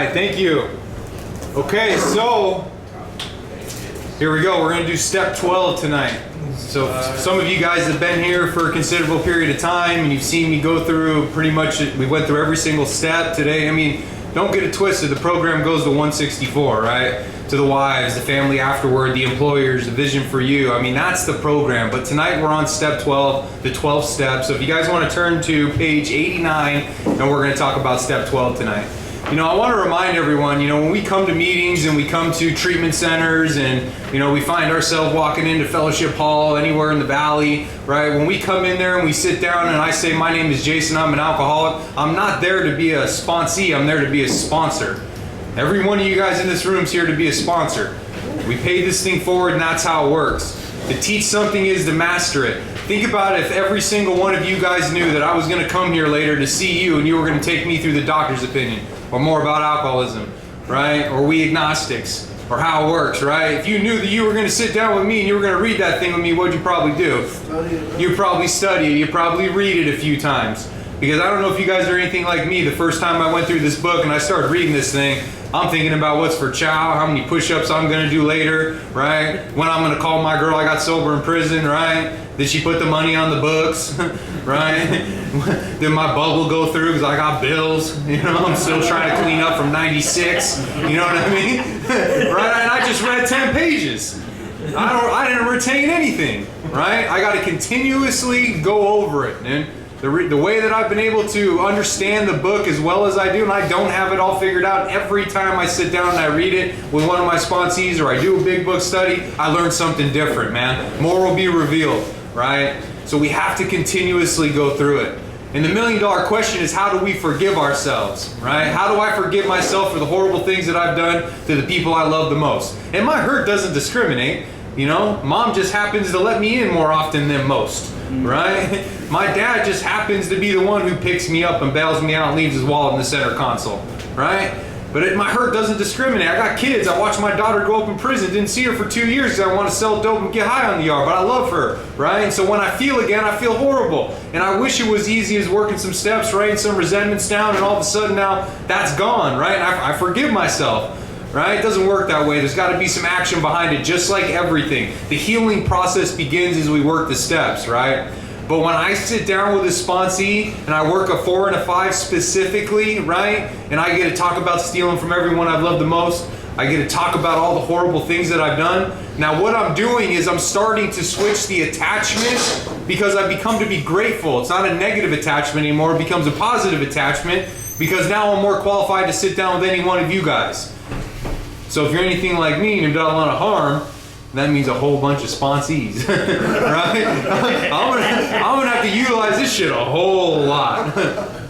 right, thank you. Okay, so here we go. We're going to do step 12 tonight. So some of you guys have been here for a considerable period of time and you've seen me go through pretty much, we went through every single step today. I mean, don't get it twisted. The program goes to 164, right? To the wives, the family afterward, the employers, the vision for you. I mean, that's the program. But tonight we're on step 12, the 12 steps. So if you guys want to turn to page 89, and we're going to talk about step 12 tonight. You know, I want to remind everyone, you know, when we come to meetings and we come to treatment centers and, you know, we find ourselves walking into Fellowship Hall, anywhere in the valley, right? When we come in there and we sit down and I say, my name is Jason, I'm an alcoholic, I'm not there to be a sponsee, I'm there to be a sponsor. Every one of you guys in this room is here to be a sponsor. We pay this thing forward and that's how it works. To teach something is to master it. Think about if every single one of you guys knew that I was going to come here later to see you and you were going to take me through the doctor's opinion or more about alcoholism, right? Or we agnostics, or how it works, right? If you knew that you were going to sit down with me and you were going to read that thing with me, what'd you probably do? You'd probably study it. You'd probably read it a few times. Because I don't know if you guys are anything like me. The first time I went through this book and I started reading this thing, I'm thinking about what's for chow, how many push-ups I'm going to do later, right? When I'm going to call my girl I got sober in prison, right? Did she put the money on the books, right? Did my bubble go through because I got bills? You know, I'm still trying to clean up from 96. You know what I mean? Right? And I just read 10 pages. I didn't retain anything, right? I got to continuously go over it, and the way that I've been able to understand the book as well as I do, and I don't have it all figured out, every time I sit down and I read it with one of my sponsees or I do a big book study, I learn something different, man. More will be revealed, right? So we have to continuously go through it. And the million-dollar question is, how do we forgive ourselves, right? How do I forgive myself for the horrible things that I've done to the people I love the most? And my hurt doesn't discriminate. You know, mom just happens to let me in more often than most, right? My dad just happens to be the one who picks me up and bails me out and leaves his wallet in the center console, right? But my hurt doesn't discriminate. I got kids. I watched my daughter grow up in prison. Didn't see her for 2 years because I want to sell dope and get high on the yard, but I love her, right? And so when I feel again, I feel horrible. And I wish it was easy as working some steps, writing some resentments down, and all of a sudden now that's gone, right? And I forgive myself. Right? It doesn't work that way. There's got to be some action behind it, just like everything. The healing process begins as we work the steps, right? But when I sit down with a sponsee and I work a 4 and a 5 specifically, right? And I get to talk about stealing from everyone I've loved the most. I get to talk about all the horrible things that I've done. Now what I'm doing is I'm starting to switch the attachment because I've become to be grateful. It's not a negative attachment anymore. It becomes a positive attachment because now I'm more qualified to sit down with any one of you guys. So if you're anything like me and you've done a lot of harm, that means a whole bunch of sponsees, right? I'm gonna have to utilize this shit a whole lot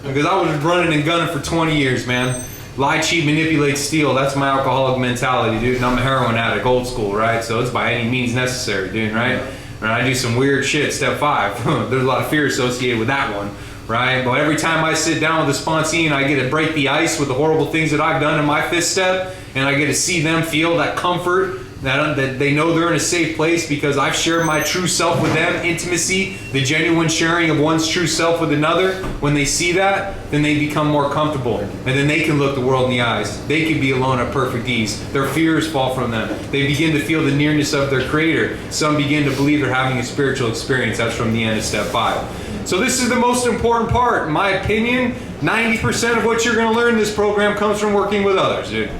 because I was running and gunning for 20 years, man. Lie, cheat, manipulate, steal. That's my alcoholic mentality, dude. And I'm a heroin addict, old school, right? So it's by any means necessary, dude, right? And I do some weird shit, step 5. There's a lot of fear associated with that one. Right? But every time I sit down with a sponsee and I get to break the ice with the horrible things that I've done in my 5th step, and I get to see them feel that comfort, that they know they're in a safe place because I've shared my true self with them, intimacy, the genuine sharing of one's true self with another. When they see that, then they become more comfortable. And then they can look the world in the eyes. They can be alone at perfect ease. Their fears fall from them. They begin to feel the nearness of their Creator. Some begin to believe they're having a spiritual experience. That's from the end of step 5. So this is the most important part. In my opinion, 90% of what you're going to learn in this program comes from working with others, dude.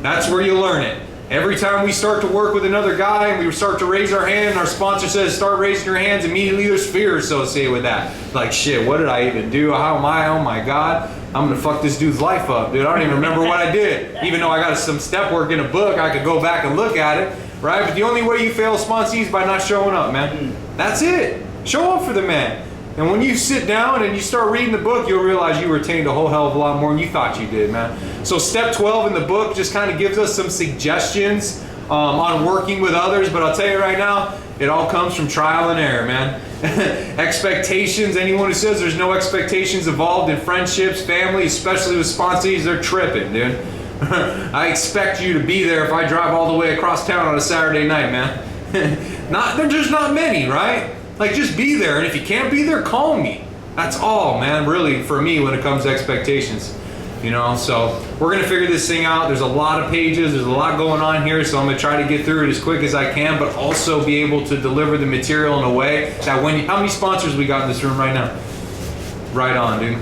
That's where you learn it. Every time we start to work with another guy and we start to raise our hand and our sponsor says, start raising your hands, immediately there's fear associated with that. Like, shit, what did I even do? How am I? Oh my God. I'm going to fuck this dude's life up, dude. I don't even remember what I did. Even though I got some step work in a book, I could go back and look at it, right? But the only way you fail sponsees is by not showing up, man. That's it. Show up for the man. And when you sit down and you start reading the book, you'll realize you retained a whole hell of a lot more than you thought you did, man. So step 12 in the book just kind of gives us some suggestions on working with others. But I'll tell you right now, it all comes from trial and error, man. Expectations, anyone who says there's no expectations involved in friendships, family, especially with sponsees, they're tripping, dude. I expect you to be there if I drive all the way across town on a Saturday night, man. There's just not many, right? Like, just be there, and if you can't be there, call me. That's all, man, really, for me when it comes to expectations. You know, so we're gonna figure this thing out. There's a lot of pages, there's a lot going on here, so I'm gonna try to get through it as quick as I can, but also be able to deliver the material in a way that when how many sponsors we got in this room right now? Right on, dude.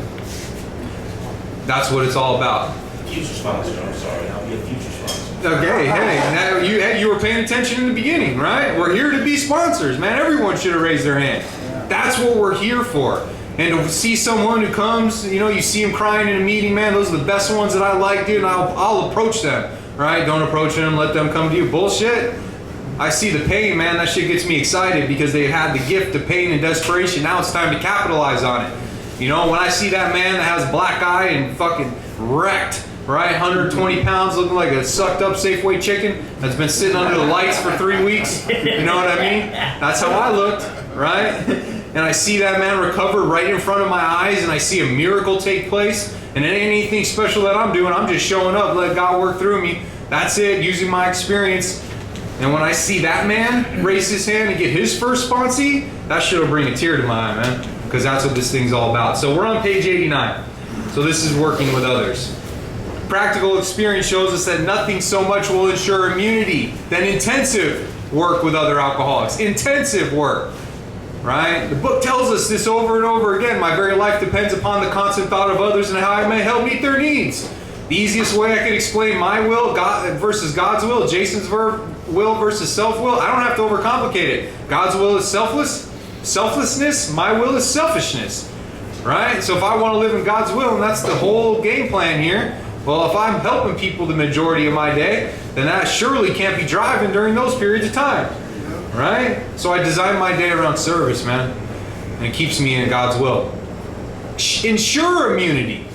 That's what it's all about. Future sponsor, I'm sorry, I'll be a future sponsor. Okay, hey, you were paying attention in the beginning, right? We're here to be sponsors, man. Everyone should have raised their hand. That's what we're here for. And to see someone who comes, you know, you see them crying in a meeting, man, those are the best ones that I like, dude, and I'll approach them, right? Don't approach them, let them come to you. Bullshit. I see the pain, man. That shit gets me excited because they had the gift of pain and desperation. Now it's time to capitalize on it. You know, when I see that man that has a black eye and fucking wrecked, right? 120 pounds, looking like a sucked up Safeway chicken that's been sitting under the lights for 3 weeks. You know what I mean? That's how I looked, right? And I see that man recover right in front of my eyes, and I see a miracle take place, and it ain't anything special that I'm doing. I'm just showing up, let God work through me. That's it, using my experience. And when I see that man raise his hand and get his first sponsee, that shit'll bring a tear to my eye, man, because that's what this thing's all about. So we're on page 89. So this is working with others. Practical experience shows us that nothing so much will ensure immunity than intensive work with other alcoholics. Intensive work. Right? The book tells us this over and over again. My very life depends upon the constant thought of others and how I may help meet their needs. The easiest way I can explain my will versus God's will, Jason's will versus self-will, I don't have to overcomplicate it. God's will is selflessness, my will is selfishness. Right? So if I want to live in God's will, and that's the whole game plan here, well, if I'm helping people the majority of my day, then that surely can't be driving during those periods of time. Right? So I design my day around service, man. And it keeps me in God's will. Ensure immunity.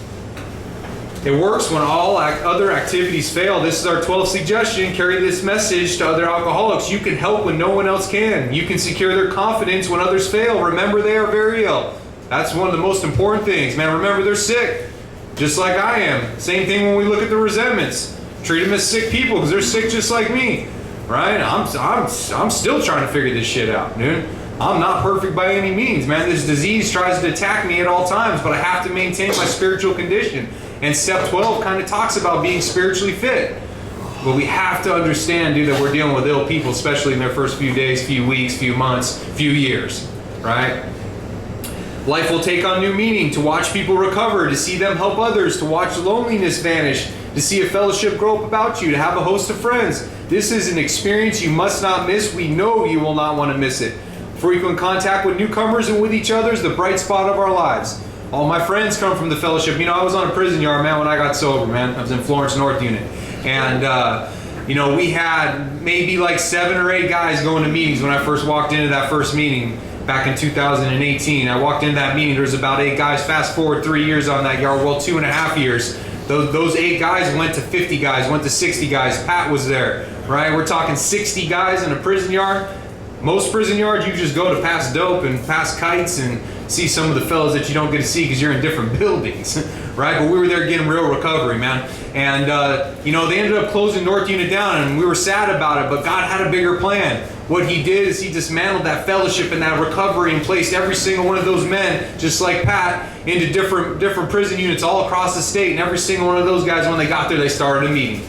It works when all other activities fail. This is our 12th suggestion. Carry this message to other alcoholics. You can help when no one else can. You can secure their confidence when others fail. Remember, they are very ill. That's one of the most important things, man. Remember, they're sick, just like I am. Same thing when we look at the resentments. Treat them as sick people because they're sick just like me. Right? I'm still trying to figure this shit out, dude. I'm not perfect by any means, man. This disease tries to attack me at all times, but I have to maintain my spiritual condition. And step 12 kind of talks about being spiritually fit. But we have to understand, dude, that we're dealing with ill people, especially in their first few days, few weeks, few months, few years, right? Life will take on new meaning to watch people recover, to see them help others, to watch loneliness vanish, to see a fellowship grow up about you, to have a host of friends. This is an experience you must not miss. We know you will not want to miss it. Frequent contact with newcomers and with each other is the bright spot of our lives. All my friends come from the fellowship. You know, I was on a prison yard, man, when I got sober, man. I was in Florence North Unit. And, you know, we had maybe like 7 or 8 guys going to meetings when I first walked into that first meeting back in 2018. I walked into that meeting, there was about 8 guys. Fast forward 3 years on that yard, well, 2.5 years. Those 8 guys went to 50 guys, went to 60 guys. Pat was there, right? We're talking 60 guys in a prison yard. Most prison yards, you just go to pass dope and pass kites and see some of the fellas that you don't get to see because you're in different buildings, right? But we were there getting real recovery, man. And, you know, they ended up closing North Unit down, and we were sad about it, but God had a bigger plan. What he did is he dismantled that fellowship and that recovery and placed every single one of those men, just like Pat, into different prison units all across the state. And every single one of those guys, when they got there, they started a meeting.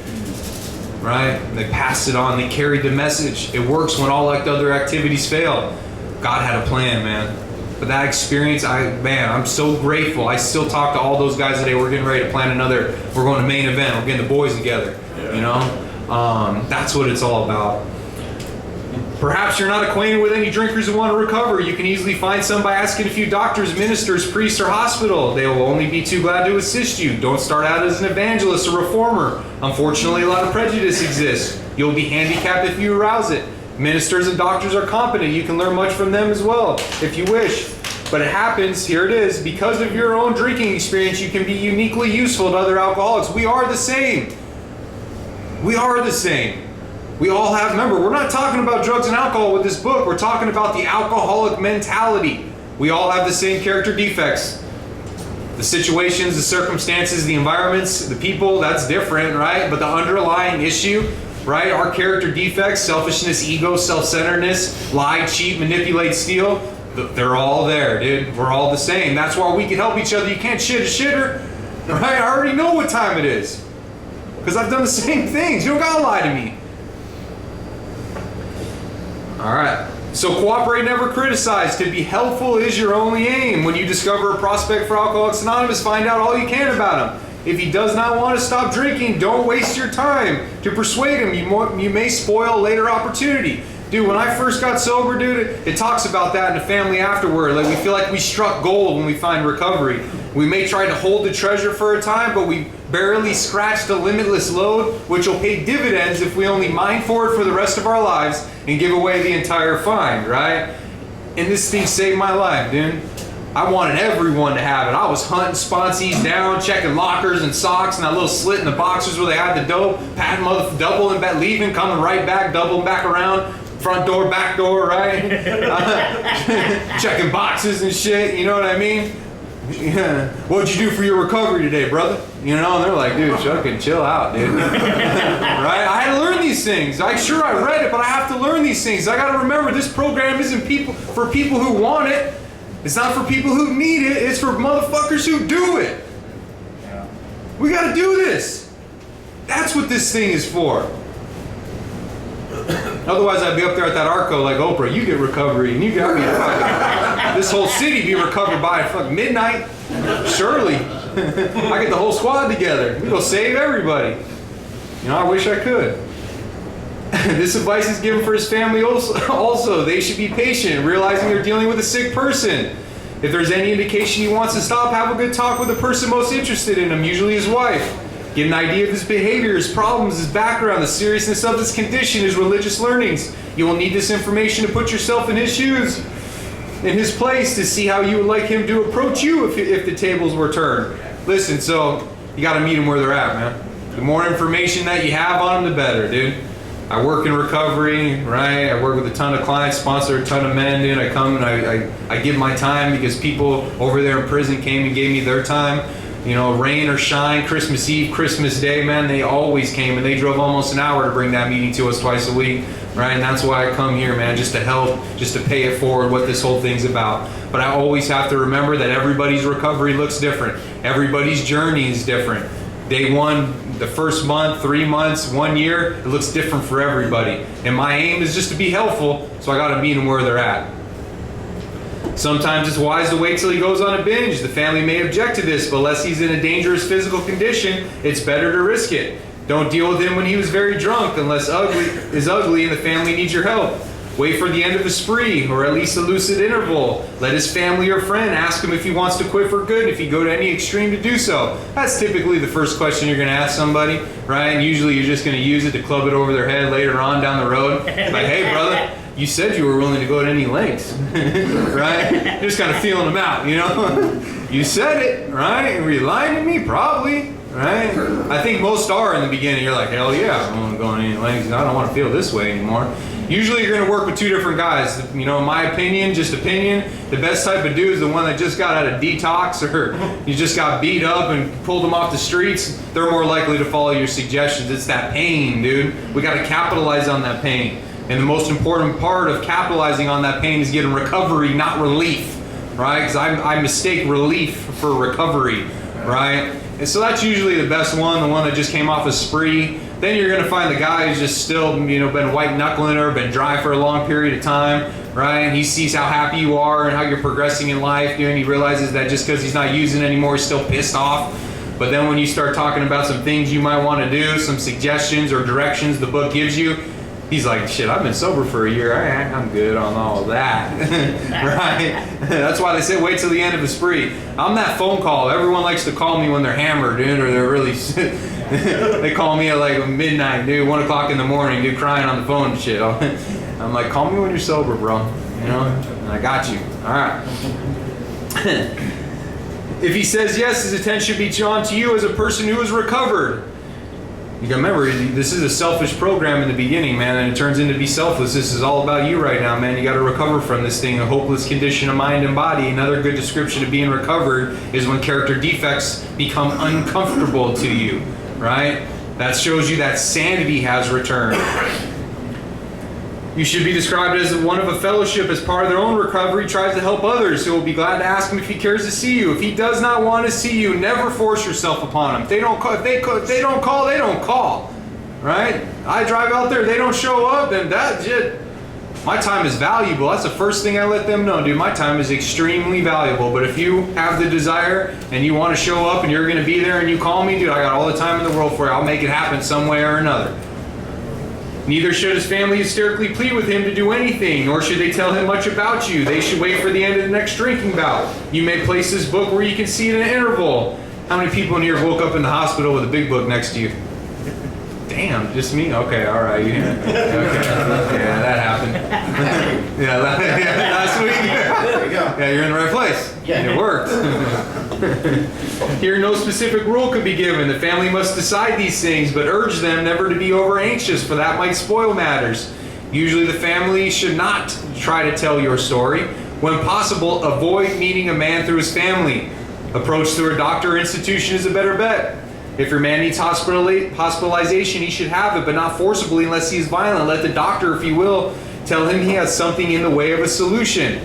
Right? They passed it on. They carried the message. It works when all other activities fail. God had a plan, man. But that experience, I'm so grateful. I still talk to all those guys today. We're getting ready to plan another. We're going to main event. We're getting the boys together. You know, that's what it's all about. Perhaps you're not acquainted with any drinkers who want to recover. You can easily find some by asking a few doctors, ministers, priests, or hospital. They will only be too glad to assist you. Don't start out as an evangelist or reformer. Unfortunately, a lot of prejudice exists. You'll be handicapped if you arouse it. Ministers and doctors are competent. You can learn much from them as well, if you wish. But it happens, here it is, because of your own drinking experience, you can be uniquely useful to other alcoholics. We are the same. We are the same. We all have, remember, we're not talking about drugs and alcohol with this book. We're talking about the alcoholic mentality. We all have the same character defects. The situations, the circumstances, the environments, the people, that's different, right? But the underlying issue, right? Our character defects, selfishness, ego, self-centeredness, lie, cheat, manipulate, steal, they're all there, dude. We're all the same. That's why we can help each other. You can't shit a shitter. Right? I already know what time it is. Because I've done the same things. You don't gotta lie to me. Alright. So cooperate, never criticize. To be helpful is your only aim. When you discover a prospect for Alcoholics Anonymous, find out all you can about him. If he does not want to stop drinking, don't waste your time to persuade him. You may spoil a later opportunity. Dude, when I first got sober, dude, it talks about that in the family afterward. Like, we feel like we struck gold when we find recovery. We may try to hold the treasure for a time, but we barely scratched the limitless load, which will pay dividends if we only mine for it for the rest of our lives and give away the entire find, right? And this thing saved my life, dude. I wanted everyone to have it. I was hunting sponsees down, checking lockers and socks, and that little slit in the boxers where they had the dope, patting mother, doubling back, leaving, coming right back, doubling back around, front door, back door, right? Checking boxes and shit, you know what I mean? Yeah. What'd you do for your recovery today, brother? You know, and they're like, dude, fucking chill out, dude. Right? I had to learn these things. I read it, but I have to learn these things. I gotta remember this program isn't for people who want it. It's not for people who need it. It's for motherfuckers who do it. Yeah. We gotta do this. That's what this thing is for. Otherwise, I'd be up there at that Arco like Oprah. You get recovery, and you got me. This whole city be recovered by fucking midnight. Surely, I get the whole squad together. We go save everybody. You know, I wish I could. This advice is given for his family also. They should be patient, realizing they're dealing with a sick person. If there's any indication he wants to stop, have a good talk with the person most interested in him, usually his wife. Get an idea of his behavior, his problems, his background, the seriousness of his condition, his religious learnings. You will need this information to put yourself in his shoes, in his place, to see how you would like him to approach you if the tables were turned. Listen, so you got to meet them where they're at, man. The more information that you have on them, the better, dude. I work in recovery, right? I work with a ton of clients, sponsor a ton of men, dude. I come and I give my time because people over there in prison came and gave me their time. You know, rain or shine, Christmas Eve, Christmas Day, man, they always came and they drove almost an hour to bring that meeting to us twice a week, right? And that's why I come here, man, just to help, just to pay it forward what this whole thing's about. But I always have to remember that everybody's recovery looks different. Everybody's journey is different. Day one, the first month, 3 months, 1 year, it looks different for everybody. And my aim is just to be helpful, so I gotta meet them where they're at. Sometimes it's wise to wait till he goes on a binge. The family may object to this, but unless he's in a dangerous physical condition, it's better to risk it. Don't deal with him when he was very drunk unless is ugly and the family needs your help. Wait for the end of the spree, or at least a lucid interval. Let his family or friend ask him if he wants to quit for good, if you go to any extreme to do so. That's typically the first question you're going to ask somebody, right? And usually you're just going to use it to club it over their head later on down the road. Like, hey, brother, you said you were willing to go to any lengths, right? Just kind of feeling them out, you know? You said it, right? Were you lying to me? Probably, right? I think most are in the beginning. You're like, hell yeah, I don't want to go on any lengths. I don't want to feel this way anymore. Usually you're going to work with two different guys. You know, in my opinion, just opinion, the best type of dude is the one that just got out of detox or you just got beat up and pulled them off the streets. They're more likely to follow your suggestions. It's that pain, dude. We got to capitalize on that pain. And the most important part of capitalizing on that pain is getting recovery, not relief, right? Because I mistake relief for recovery, right? And so that's usually the best one, the one that just came off a spree. Then you're going to find the guy who's just still, you know, been white knuckling or been dry for a long period of time, right? And he sees how happy you are and how you're progressing in life, dude, and he realizes that just because he's not using it anymore, he's still pissed off. But then when you start talking about some things you might want to do, some suggestions or directions the book gives you, he's like, shit, I've been sober for a year. I'm good on all of that, right? That's why they say wait till the end of the spree. I'm that phone call. Everyone likes to call me when they're hammered, dude, or they're really... They call me at like midnight, dude, 1 o'clock in the morning, dude, crying on the phone and shit. I'm like, call me when you're sober, bro. You know, and I got you. All right. If he says yes, his attention should be drawn to you as a person who is recovered. You gotta remember, this is a selfish program in the beginning, man, and it turns into be selfless. This is all about you right now, man. You gotta recover from this thing, a hopeless condition of mind and body. Another good description of being recovered is when character defects become uncomfortable to you, right? That shows you that sanity has returned. You should be described as one of a fellowship as part of their own recovery, tries to help others, so we'll be glad to ask him if he cares to see you. If he does not want to see you, never force yourself upon him. If they don't call, they don't call. Right? I drive out there, they don't show up, then that's it. My time is valuable. That's the first thing I let them know, dude. My time is extremely valuable. But if you have the desire and you want to show up and you're going to be there and you call me, dude, I got all the time in the world for you. I'll make it happen some way or another. Neither should his family hysterically plead with him to do anything, nor should they tell him much about you. They should wait for the end of the next drinking bout. You may place this book where you can see it in an interval. How many people in here woke up in the hospital with a big book next to you? Damn, just me? Okay, all right. Yeah. Okay. Yeah, that happened. Yeah, last week. There you go. Yeah, you're in the right place. Yeah. It worked. Here, no specific rule could be given. The family must decide these things, but urge them never to be over anxious, for that might spoil matters. Usually the family should not try to tell your story. When possible, avoid meeting a man through his family. Approach through a doctor or institution is a better bet. If your man needs hospitalization, he should have it, but not forcibly unless he is violent. Let the doctor, if he will, tell him he has something in the way of a solution.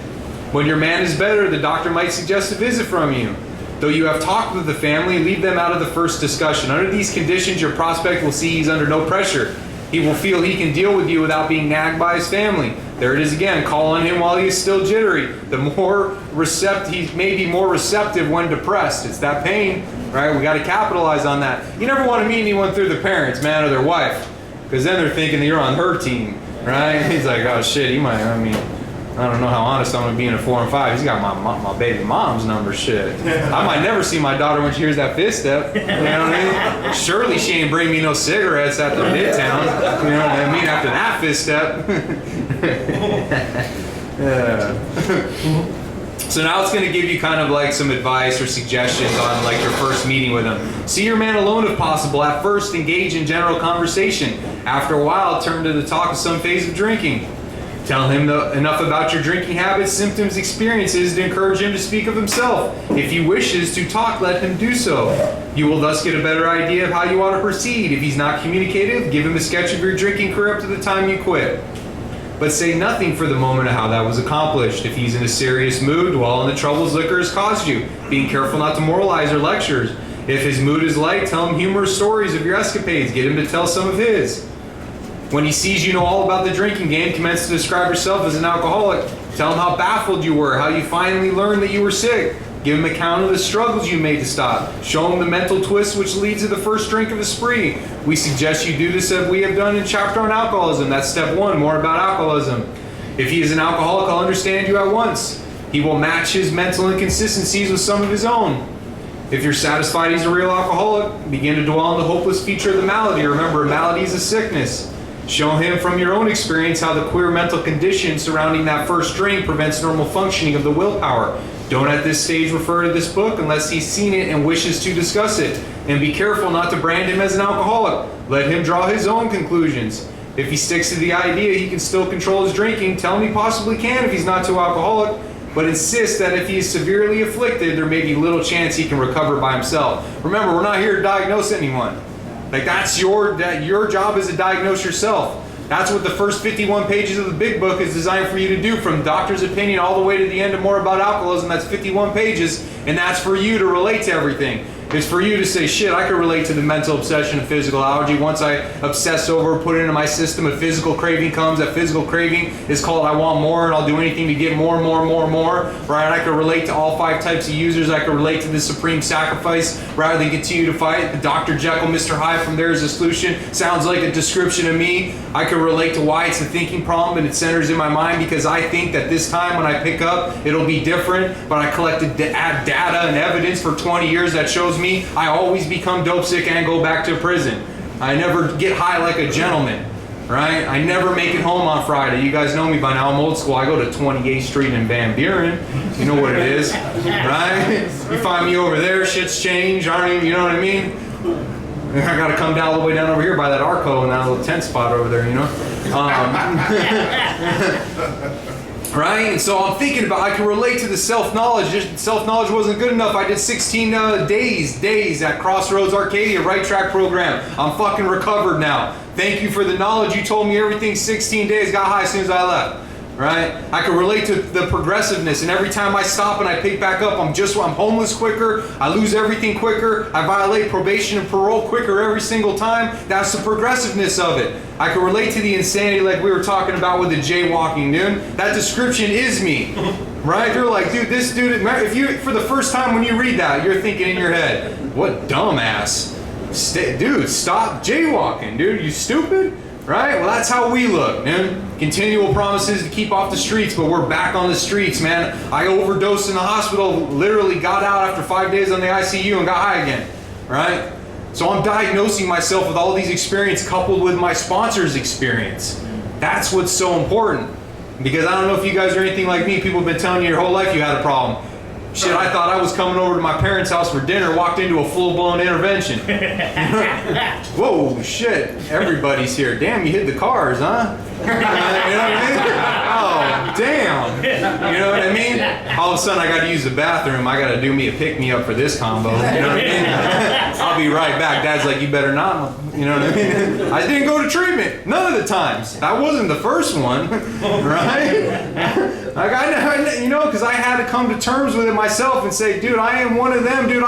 When your man is better, the doctor might suggest a visit from you. Though you have talked with the family, leave them out of the first discussion. Under these conditions, your prospect will see he's under no pressure. He will feel he can deal with you without being nagged by his family. There it is again. Call on him while he is still jittery. The more receptive, he may be more receptive when depressed. It's that pain, right? We got to capitalize on that. You never want to meet anyone through the parents, man, or their wife, because then they're thinking that you're on her team, right? He's like, oh shit, he might. I mean, I don't know how honest I'm gonna be in a 4 and 5. He's got my baby mom's number. Shit. I might never see my daughter when she hears that fifth step. You know what I mean? Surely she ain't bring me no cigarettes at the Midtown. You know what I mean? After that fifth step. So now it's gonna give you kind of like some advice or suggestions on like your first meeting with him. See your man alone if possible. At first, engage in general conversation. After a while, turn to the talk of some phase of drinking. Tell him enough about your drinking habits, symptoms, experiences to encourage him to speak of himself. If he wishes to talk, let him do so. You will thus get a better idea of how you ought to proceed. If he's not communicative, give him a sketch of your drinking career up to the time you quit. But say nothing for the moment of how that was accomplished. If he's in a serious mood, dwell on the troubles liquor has caused you, being careful not to moralize or lectures. If his mood is light, tell him humorous stories of your escapades. Get him to tell some of his. When he sees you know all about the drinking game, commence to describe yourself as an alcoholic. Tell him how baffled you were, how you finally learned that you were sick. Give him account of the struggles you made to stop. Show him the mental twist which leads to the first drink of a spree. We suggest you do this as we have done in chapter on alcoholism. That's step 1, more about alcoholism. If he is an alcoholic, I'll understand you at once. He will match his mental inconsistencies with some of his own. If you're satisfied he's a real alcoholic, begin to dwell on the hopeless feature of the malady. Remember, a malady is a sickness. Show him from your own experience how the queer mental condition surrounding that first drink prevents normal functioning of the willpower. Don't at this stage refer to this book unless he's seen it and wishes to discuss it. And be careful not to brand him as an alcoholic. Let him draw his own conclusions. If he sticks to the idea he can still control his drinking, tell him he possibly can if he's not too alcoholic, but insist that if he is severely afflicted, there may be little chance he can recover by himself. Remember, we're not here to diagnose anyone. Like that's your job is to diagnose yourself. That's what the first 51 pages of the big book is designed for you to do, from doctor's opinion all the way to the end of more about alcoholism. That's 51 pages, and that's for you to relate to everything. It's for you to say, shit, I could relate to the mental obsession of physical allergy. Once I obsess over, put it into my system, a physical craving comes. That physical craving is called I want more, and I'll do anything to get more, right? I could relate to all 5 types of users. I could relate to the supreme sacrifice rather than continue to fight. The Dr. Jekyll, Mr. Hyde from There is a Solution sounds like a description of me. I could relate to why it's a thinking problem, and it centers in my mind because I think that this time when I pick up, it'll be different. But I collected data and evidence for 20 years that shows me I always become dope sick and go back to prison. I never get high like a gentleman, right? I never make it home on Friday. You guys know me by now. I'm old school. I go to 28th Street in Van Buren. You know what it is, right? You find me over there, shit's changed. I don't even, you know what I mean? I gotta come down all the way down over here by that Arco and that little tent spot over there, you know? Right? And so I'm thinking about, I can relate to the self-knowledge. Self-knowledge wasn't good enough. I did 16 days at Crossroads Arcadia Right Track program. I'm fucking recovered now. Thank you for the knowledge. You told me everything 16 days. Got high as soon as I left. Right? I can relate to the progressiveness, and every time I stop and I pick back up, I'm homeless quicker, I lose everything quicker, I violate probation and parole quicker every single time. That's the progressiveness of it. I can relate to the insanity like we were talking about with the jaywalking, dude. That description is me. Right? They're like, dude, this dude, if you, for the first time when you read that, you're thinking in your head, what dumbass. Dude, stop jaywalking, dude, you stupid? Right? Well, that's how we look, man. Continual promises to keep off the streets, but we're back on the streets, man. I overdosed in the hospital, literally got out after 5 days on the ICU and got high again, right? So I'm diagnosing myself with all these experience coupled with my sponsor's experience. That's what's so important. Because I don't know if you guys are anything like me. People have been telling you your whole life you had a problem. Shit, I thought I was coming over to my parents' house for dinner, walked into a full-blown intervention. Whoa, shit, everybody's here. Damn, you hit the cars, huh? You know what I mean? Oh, damn. You know what I mean? All of a sudden, I got to use the bathroom. I got to do me a pick-me-up for this combo. You know what I mean? I'll be right back. Dad's like, you better not. You know what I mean? I didn't go to treatment. None of the times. That wasn't the first one, right? Like you know, because I had to come to terms with it myself and say, dude, I am one of them, dude.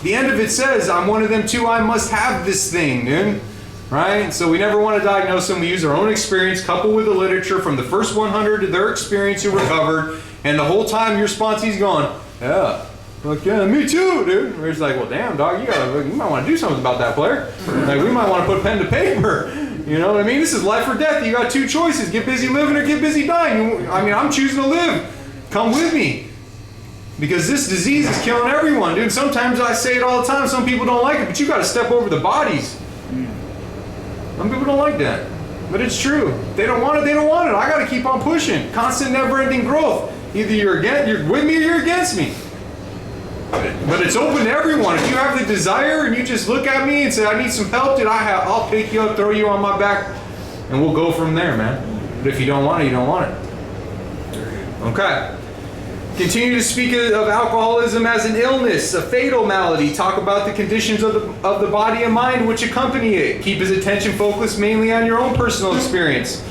The end of it says, I'm one of them too. I must have this thing, dude. Right? So we never want to diagnose them. We use our own experience coupled with the literature from the first 100 to their experience who recovered. And the whole time your sponsee's going, yeah, fuck yeah, me too, dude. We're just like, well, damn, dog, you might want to do something about that, player. Like, we might want to put pen to paper. You know what I mean? This is life or death. You got two choices. Get busy living or get busy dying. I mean, I'm choosing to live. Come with me. Because this disease is killing everyone, dude. Sometimes I say it all the time. Some people don't like it, but you got to step over the bodies. Some people don't like that. But it's true. They don't want it, they don't want it. I got to keep on pushing. Constant, never-ending growth. Either you're with me or you're against me. But it's open to everyone. If you have the desire and you just look at me and say, I need some help, dude, I'll pick you up, throw you on my back, and we'll go from there, man. But if you don't want it, you don't want it. Okay. Continue to speak of alcoholism as an illness, a fatal malady. Talk about the conditions of the body and mind which accompany it. Keep his attention focused mainly on your own personal experience.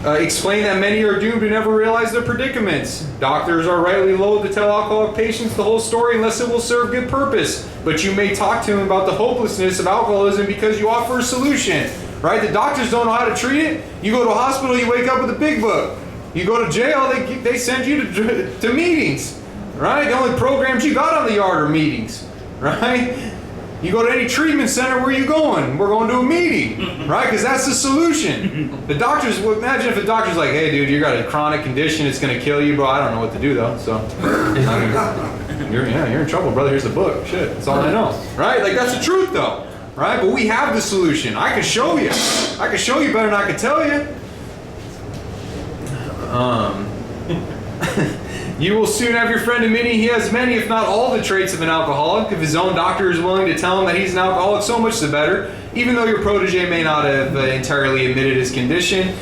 Explain that many are doomed to never realize their predicaments. Doctors are rightly loath to tell alcoholic patients the whole story unless it will serve good purpose. But you may talk to them about the hopelessness of alcoholism because you offer a solution. Right? The doctors don't know how to treat it. You go to a hospital, you wake up with a big book. You go to jail, they send you to meetings. Right? The only programs you got on the yard are meetings. Right? You go to any treatment center, where are you going? We're going to a meeting, right? Because that's the solution. The doctors, well, imagine if a doctor's like, hey, dude, you got a chronic condition, it's going to kill you, bro. I don't know what to do, though. So, you're in trouble, brother. Here's the book. Shit, that's all I know, right? Like, that's the truth, though, right? But we have the solution. I can show you. I can show you better than I can tell you. You will soon have your friend admitting he has many, if not all, the traits of an alcoholic. If his own doctor is willing to tell him that he's an alcoholic, so much the better. Even though your protege may not have entirely admitted his condition,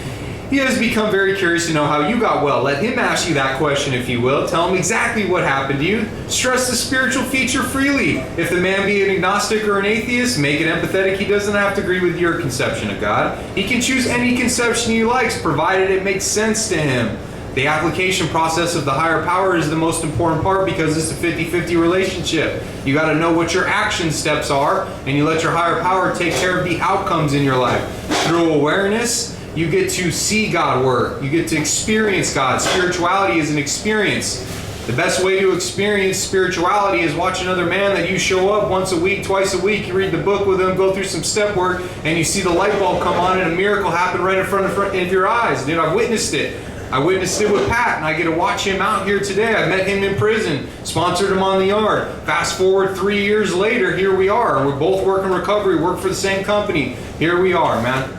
he has become very curious to know how you got well. Let him ask you that question, if you will. Tell him exactly what happened to you. Stress the spiritual feature freely. If the man be an agnostic or an atheist, make it empathetic. He doesn't have to agree with your conception of God. He can choose any conception he likes, provided it makes sense to him. The application process of the higher power is the most important part because it's a 50-50 relationship. You got to know what your action steps are, and you let your higher power take care of the outcomes in your life. Through awareness, you get to see God work. You get to experience God. Spirituality is an experience. The best way to experience spirituality is watch another man that you show up once a week, twice a week. You read the book with them, go through some step work, and you see the light bulb come on and a miracle happen right in front of your eyes. Dude, I've witnessed it. I witnessed it with Pat, and I get to watch him out here today. I met him in prison, sponsored him on the yard. Fast forward 3 years later, here we are. We're both working recovery, work for the same company. Here we are, man,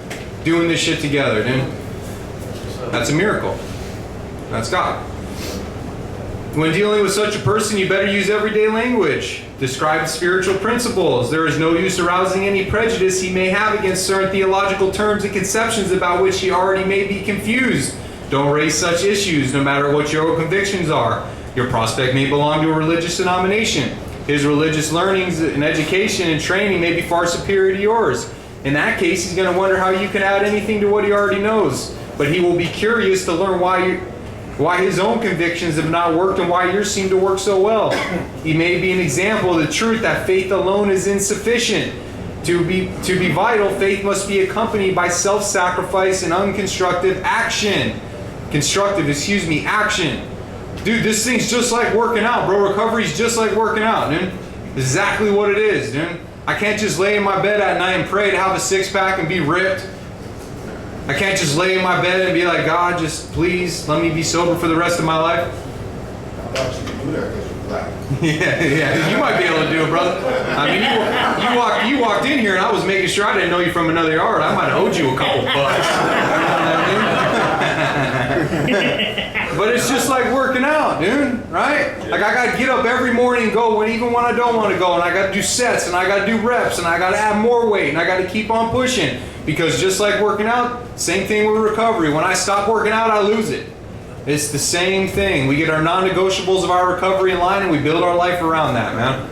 doing this shit together, dude. That's a miracle. That's God. When dealing with such a person, you better use everyday language. Describe spiritual principles. There is no use arousing any prejudice he may have against certain theological terms and conceptions about which he already may be confused. Don't raise such issues no matter what your convictions are. Your prospect may belong to a religious denomination. His religious learnings and education and training may be far superior to yours. In that case, he's going to wonder how you can add anything to what he already knows. But he will be curious to learn why his own convictions have not worked and why yours seem to work so well. He may be an example of the truth that faith alone is insufficient. To be vital, faith must be accompanied by self-sacrifice and unconstructive action. Action. Dude, this thing's just like working out, bro. Recovery's just like working out, dude. Exactly what it is, dude. I can't just lay in my bed at night and pray to have a six-pack and be ripped. I can't just lay in my bed and be like, God, just please let me be sober for the rest of my life. I thought you could do that because you're black. Yeah, you might be able to do it, brother. I mean, you walked in here and I was making sure I didn't know you from another yard. I might have owed you a couple bucks. You know what I mean? But it's just like working out, dude, right? Like I gotta get up every morning and go even when I don't want to go, and I gotta do sets, and I gotta do reps, and I gotta add more weight, and I gotta keep on pushing. Because just like working out, same thing with recovery. When I stop working out, I lose it. It's the same thing. We get our non-negotiables of our recovery in line, and we build our life around that, man.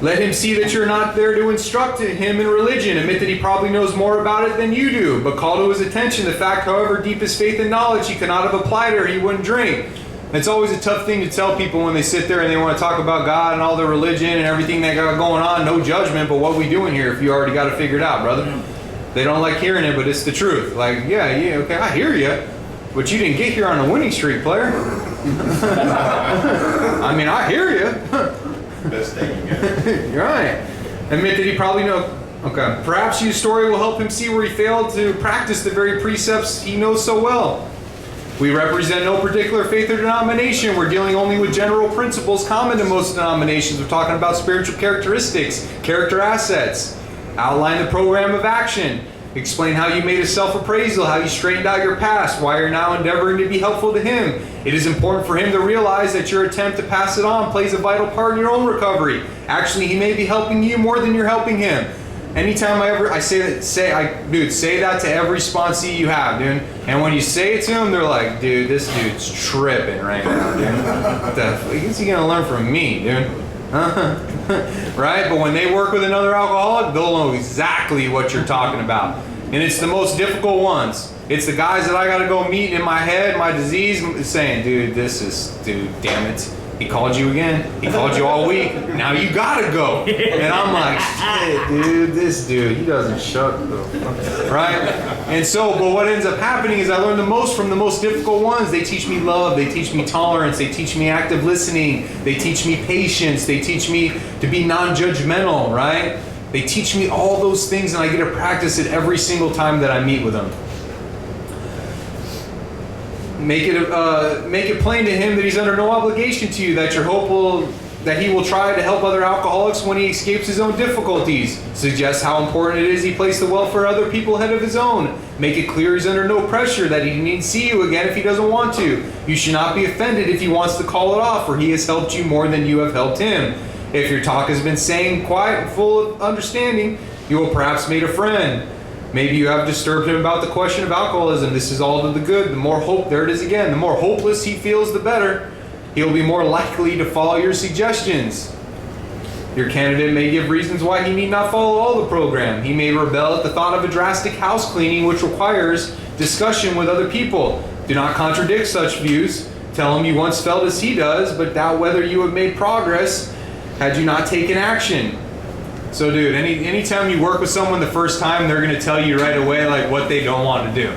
Let him see that you're not there to instruct him in religion. Admit that he probably knows more about it than you do, but call to his attention the fact, however deep his faith and knowledge, he could not have applied it or he wouldn't drink. It's always a tough thing to tell people when they sit there and they want to talk about God and all their religion and everything they got going on. No judgment, but what we doing here if you already got it figured out, brother? They don't like hearing it, but it's the truth. Like, yeah, okay, I hear you, but you didn't get here on a winning streak, player. I mean, I hear you. Best thing you got. You're right. Admit that he probably knows. Okay. Perhaps your story will help him see where he failed to practice the very precepts he knows so well. We represent no particular faith or denomination. We're dealing only with general principles common to most denominations. We're talking about spiritual characteristics, character assets. Outline the program of action. Explain how you made a self-appraisal, how you straightened out your past, why you're now endeavoring to be helpful to him. It is important for him to realize that your attempt to pass it on plays a vital part in your own recovery. Actually, he may be helping you more than you're helping him. Anytime I say that to every sponsee you have, dude. And when you say it to them, they're like, dude, this dude's tripping right now, dude. What the fuck is he gonna learn from me, dude? Right? But when they work with another alcoholic, they'll know exactly what you're talking about. And it's the most difficult ones. It's the guys that I gotta go meet in my head, my disease, saying, dude, damn it. He called you again. He called you all week. Now you gotta go. And I'm like, shit, dude, this dude, he doesn't shut the fuck. Right? And so, but what ends up happening is I learn the most from the most difficult ones. They teach me love. They teach me tolerance. They teach me active listening. They teach me patience. They teach me to be non-judgmental, right? They teach me all those things, and I get to practice it every single time that I meet with them. Make it plain to him that he's under no obligation to you, that he will try to help other alcoholics when he escapes his own difficulties. Suggest how important it is he place the welfare of other people ahead of his own. Make it clear he's under no pressure, that he needs to see you again if he doesn't want to. You should not be offended if he wants to call it off, for he has helped you more than you have helped him. If your talk has been sane, quiet, and full of understanding, you will perhaps meet a friend. Maybe you have disturbed him about the question of alcoholism. This is all to the good. The more hope, there it is again, the more hopeless he feels, the better. He'll be more likely to follow your suggestions. Your candidate may give reasons why he need not follow all the program. He may rebel at the thought of a drastic house cleaning which requires discussion with other people. Do not contradict such views. Tell him you once felt as he does, but doubt whether you have made progress had you not taken action. So dude, anytime you work with someone the first time, they're gonna tell you right away like what they don't want to do.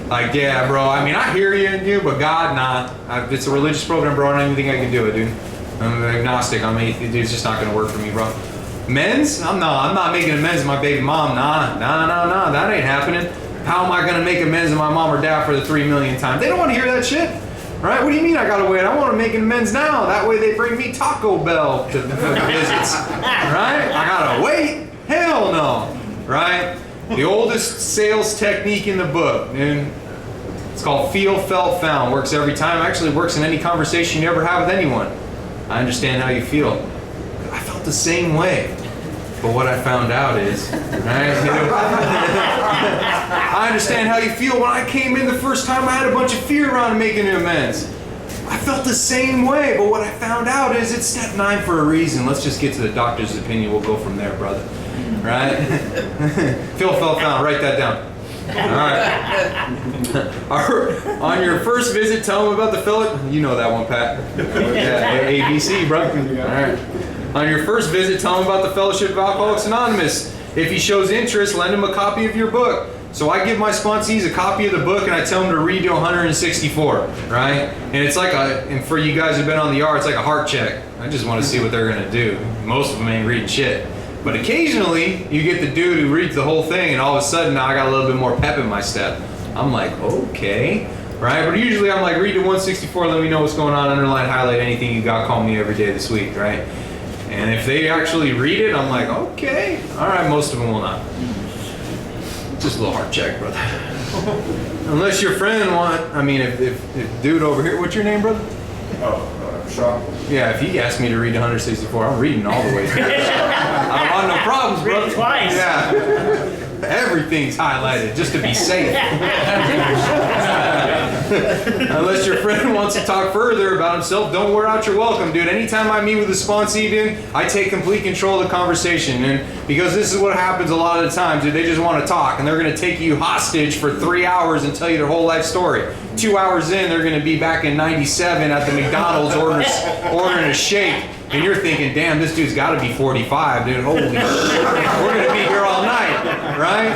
Like, yeah, bro, I mean, I hear you, dude, but God, nah. It's a religious program, bro, I don't even think I can do it, dude. I'm agnostic, I'm atheist, dude, it's just not gonna work for me, bro. Men's? I'm not making amends to my baby mom, nah, that ain't happening. How am I gonna make amends to my mom or dad for the 3 million times? They don't wanna hear that shit. Right? What do you mean I gotta wait? I want to make amends now. That way they bring me Taco Bell to visits. Right? I gotta wait? Hell no. Right? The oldest sales technique in the book, and it's called feel, felt, found. Works every time. Actually works in any conversation you ever have with anyone. I understand how you feel. I felt the same way. But what I found out is, right? I understand how you feel. When I came in the first time, I had a bunch of fear around making amends. I felt the same way, but what I found out is it's step 9 for a reason. Let's just get to the doctor's opinion. We'll go from there, brother. Right? Phil found. Write that down. All right. On your first visit, tell them about the fellow. You know that one, Pat. Yeah, ABC, bro. All right. On your first visit, tell him about the Fellowship of Alcoholics Anonymous. If he shows interest, lend him a copy of your book. So I give my sponsees a copy of the book and I tell them to read to 164, right? And it's like and for you guys who've been on the yard, it's like a heart check. I just want to see what they're going to do. Most of them ain't reading shit. But occasionally, you get the dude who reads the whole thing and all of a sudden now I got a little bit more pep in my step. I'm like, okay, right? But usually I'm like, read to 164, let me know what's going on, underline, highlight anything you got, call me every day this week, right? And if they actually read it, I'm like, okay, all right, most of them will not. Just a little heart check, brother. Unless your friend if dude over here, what's your name, brother? Sean. Yeah, if he asked me to read 164, I'm reading all the way through. I don't want no problems, Read brother. it twice. Yeah. Everything's highlighted just to be safe. Unless your friend wants to talk further about himself, don't wear out your welcome, dude. Anytime I meet with a sponsee, dude, I take complete control of the conversation. And because this is what happens a lot of the times, dude, they just want to talk and they're going to take you hostage for 3 hours and tell you their whole life story. 2 hours in, they're going to be back in 97 at the McDonald's ordering a shake. And you're thinking, damn, this dude's got to be 45, dude. Holy shit. We're going to be here all night, right?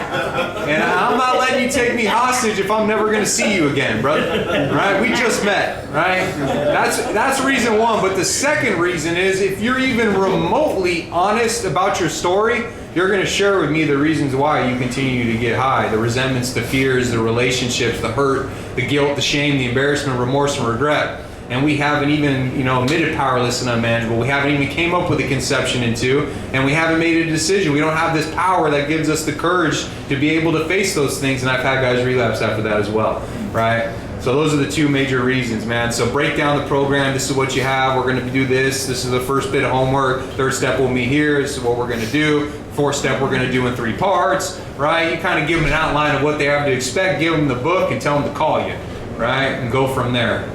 And I'm not letting you take me hostage if I'm never going to see you again, brother. Right? We just met, right? That's reason one. But the second reason is if you're even remotely honest about your story, you're going to share with me the reasons why you continue to get high. The resentments, the fears, the relationships, the hurt, the guilt, the shame, the embarrassment, remorse, and regret. And we haven't even, admitted powerless and unmanageable. We haven't even came up with a conception into, and we haven't made a decision. We don't have this power that gives us the courage to be able to face those things. And I've had guys relapse after that as well, right? So those are the 2 major reasons, man. So break down the program. This is what you have. We're going to do this. This is the first bit of homework. 3rd step will meet here. This is what we're going to do. 4th step we're going to do in 3 parts, right? You kind of give them an outline of what they have to expect. Give them the book and tell them to call you, right? And go from there.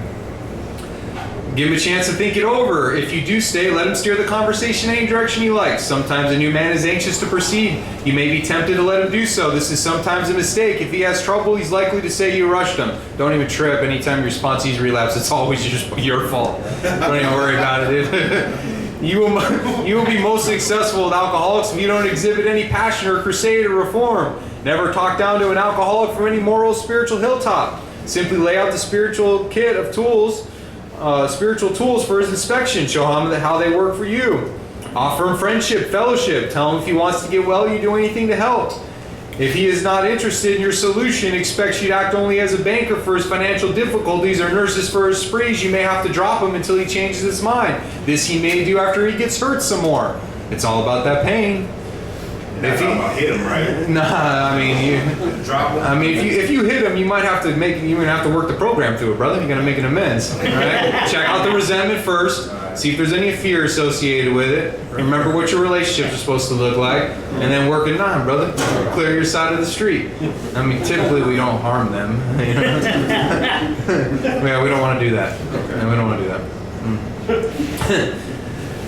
Give him a chance to think it over. If you do stay, let him steer the conversation any direction you like. Sometimes a new man is anxious to proceed. You may be tempted to let him do so. This is sometimes a mistake. If he has trouble, he's likely to say you rushed him. Don't even trip. Anytime your sponsees relapse, it's always just your fault. Don't even worry about it, dude. You will be most successful with alcoholics if you don't exhibit any passion or crusade or reform. Never talk down to an alcoholic from any moral spiritual hilltop. Simply lay out the spiritual kit of tools, spiritual tools for his inspection. Show him how they work for you. Offer him friendship, fellowship. Tell him if he wants to get well, you do anything to help. If he is not interested in your solution, expects you to act only as a banker for his financial difficulties or nurses for his sprees, you may have to drop him until he changes his mind. This he may do after he gets hurt some more. It's all about that pain. If you hit him, right? Nah, I mean, Drop him. I mean, if you hit him, you might have to work the program through it, brother. You're gonna make an amends, right? Check out the resentment first. See if there's any fear associated with it. Remember what your relationships are supposed to look like, and then work it on, brother. Clear your side of the street. I mean, typically we don't harm them. Yeah, we don't want to do that. No, we don't want to do that.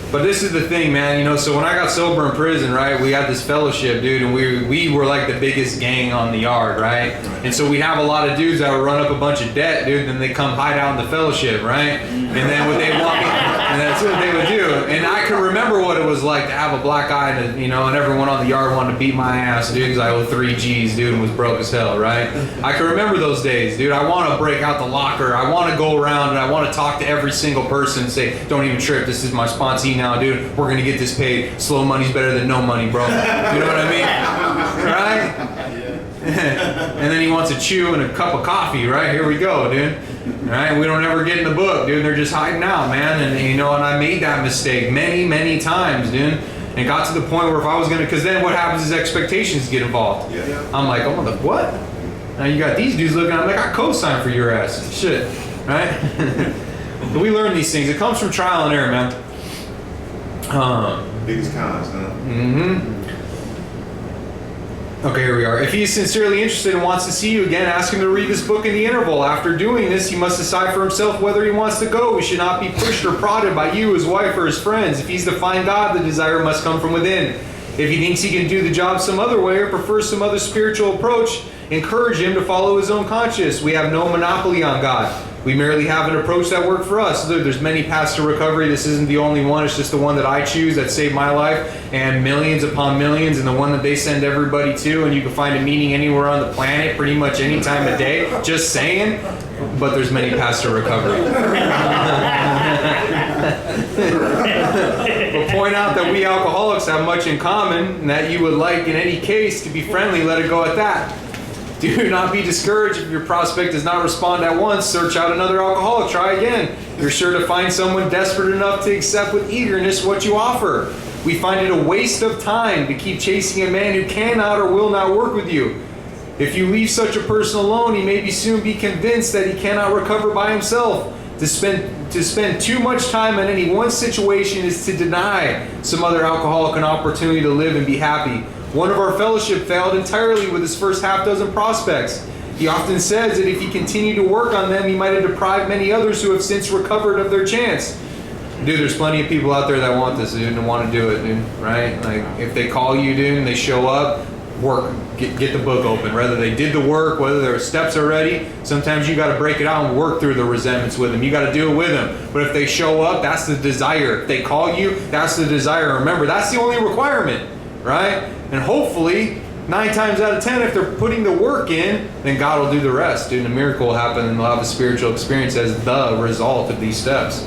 But this is the thing, man, so when I got sober in prison, right, we had this fellowship, dude, and we were like the biggest gang on the yard, right? And so we have a lot of dudes that would run up a bunch of debt, dude, then they come hide out in the fellowship, right? And then what they want me, and that's what they would do. And I can remember what it was like to have a black eye and, and everyone on the yard wanted to beat my ass, dude, because I owed 3 G's, dude, and was broke as hell, right? I can remember those days, dude. I want to break out the locker. I want to go around and I want to talk to every single person and say, don't even trip, this is my sponsee now, dude. We're gonna get this paid. Slow money's better than no money, bro. You know what I mean? Right? And then he wants a chew and a cup of coffee, right? Here we go, dude. Right? We don't ever get in the book, dude. They're just hiding out, man. And and I made that mistake many, many times, dude. And it got to the point where if I was gonna, because then what happens is expectations get involved. Yeah. I'm like, oh, what? Now you got these dudes looking. I'm like, I co-sign for your ass. Shit, right? But we learn these things. It comes from trial and error, man. biggest cons, huh? Okay, here we are. If he is sincerely interested and wants to see you again, ask him to read this book in the interval. After doing this, he must decide for himself whether he wants to go. He should not be pushed or prodded by you, his wife, or his friends. If he's to find God, the desire must come from within. If he thinks he can do the job some other way or prefers some other spiritual approach, encourage him to follow his own conscience. We have no monopoly on God. We merely have an approach that worked for us. There's many paths to recovery. This isn't the only one. It's just the one that I choose that saved my life and millions upon millions, and the one that they send everybody to. And you can find a meaning anywhere on the planet, pretty much any time of day. Just saying. But there's many paths to recovery. But point out that we alcoholics have much in common, and that you would like, in any case, to be friendly. Let it go at that. Do not be discouraged if your prospect does not respond at once. Search out another alcoholic. Try again. You're sure to find someone desperate enough to accept with eagerness what you offer. We find it a waste of time to keep chasing a man who cannot or will not work with you. If you leave such a person alone, he may soon be convinced that he cannot recover by himself. To spend too much time in any one situation is to deny some other alcoholic an opportunity to live and be happy. One of our fellowship failed entirely with his first half dozen prospects. He often says that if he continued to work on them, he might have deprived many others who have since recovered of their chance. Dude, there's plenty of people out there that want this, dude, and want to do it, dude, right? Like, if they call you, dude, and they show up, work, get the book open. Whether they did the work, whether their steps are ready, sometimes you got to break it out and work through the resentments with them. You got to do it with them. But if they show up, that's the desire. If they call you, that's the desire. Remember, that's the only requirement, right? And hopefully, 9 times out of 10, if they're putting the work in, then God will do the rest, dude. And a miracle will happen, and they'll have a spiritual experience as the result of these steps.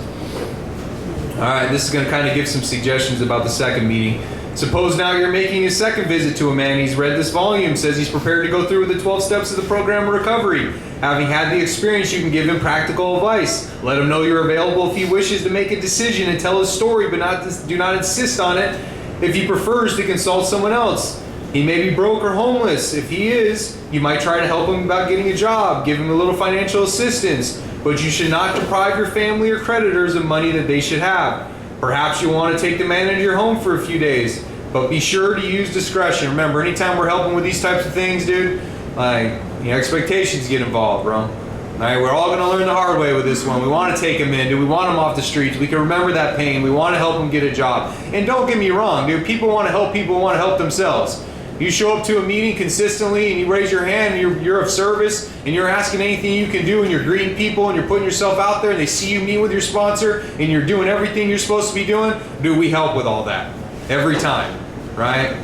All right, this is going to kind of give some suggestions about the second meeting. Suppose now you're making a second visit to a man. He's read this volume, says he's prepared to go through with the 12 steps of the program of recovery. Having had the experience, you can give him practical advice. Let him know you're available if he wishes to make a decision and tell his story, but do not insist on it if he prefers to consult someone else. He may be broke or homeless. If he is, you might try to help him about getting a job, give him a little financial assistance, but you should not deprive your family or creditors of money that they should have. Perhaps you want to take the man into your home for a few days, but be sure to use discretion. Remember, anytime we're helping with these types of things, dude, like, expectations get involved, bro. All right, we're all going to learn the hard way with this one. We want to take them in, dude. We want them off the streets. We can remember that pain. We want to help them get a job. And don't get me wrong, dude. People want to help themselves. You show up to a meeting consistently and you raise your hand and you're of service and you're asking anything you can do and you're greeting people and you're putting yourself out there and they see you meet with your sponsor and you're doing everything you're supposed to be doing, dude, we help with all that. Every time, right?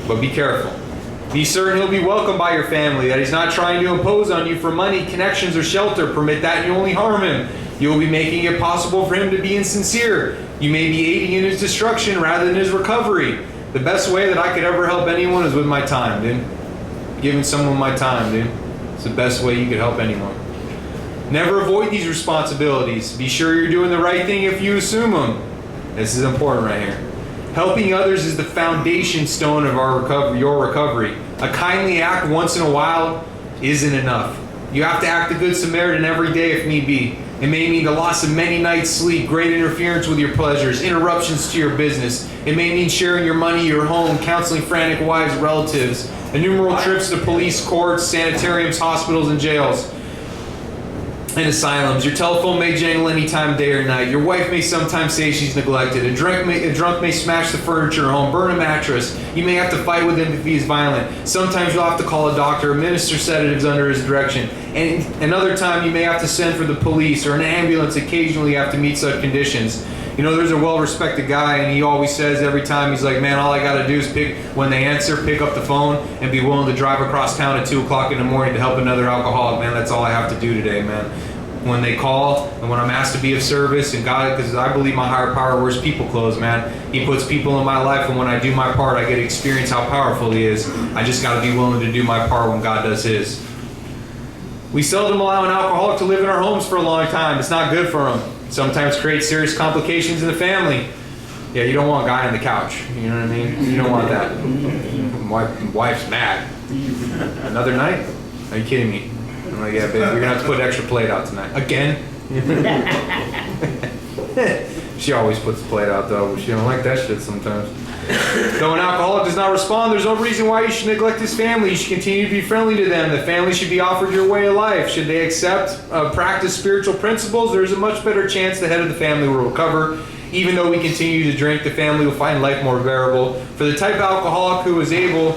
But be careful. Be certain he'll be welcomed by your family, that he's not trying to impose on you for money, connections, or shelter. Permit that and you only harm him. You'll be making it possible for him to be insincere. You may be aiding in his destruction rather than his recovery. The best way that I could ever help anyone is with my time, dude. Giving someone my time, dude. It's the best way you could help anyone. Never avoid these responsibilities. Be sure you're doing the right thing if you assume them. This is important right here. Helping others is the foundation stone of your recovery. A kindly act once in a while isn't enough. You have to act the Good Samaritan every day if need be. It may mean the loss of many nights' sleep, great interference with your pleasures, interruptions to your business. It may mean sharing your money, your home, counseling frantic wives, relatives, innumerable trips to police, courts, sanitariums, hospitals, and jails, and asylums. Your telephone may jangle any time, day or night. Your wife may sometimes say she's neglected. A drunk may smash the furniture at home, burn a mattress. You may have to fight with him if he is violent. Sometimes you'll have to call a doctor, administer sedatives under his direction. And another time you may have to send for the police or an ambulance. Occasionally you have to meet such conditions. You know, there's a well-respected guy, and he always says every time, he's like, man, all I got to do is when they answer, pick up the phone and be willing to drive across town at 2 o'clock in the morning to help another alcoholic. Man, that's all I have to do today, man. When they call and when I'm asked to be of service, and God, because I believe my higher power wears people clothes, man. He puts people in my life, and when I do my part, I get to experience how powerful he is. I just got to be willing to do my part when God does his. We seldom allow an alcoholic to live in our homes for a long time. It's not good for him. Sometimes creates serious complications in the family. Yeah, you don't want a guy on the couch. You know what I mean? You don't want that. My wife's mad. Another night? Are you kidding me? I'm like, yeah, babe, you're going to have to put an extra plate out tonight. Again? She always puts the plate out though, but she don't like that shit sometimes. Though an alcoholic does not respond, there's no reason why you should neglect his family. You should continue to be friendly to them. The family should be offered your way of life. Should they accept, practice spiritual principles, there's a much better chance the head of the family will recover. Even though we continue to drink, the family will find life more bearable. For the type of alcoholic who is able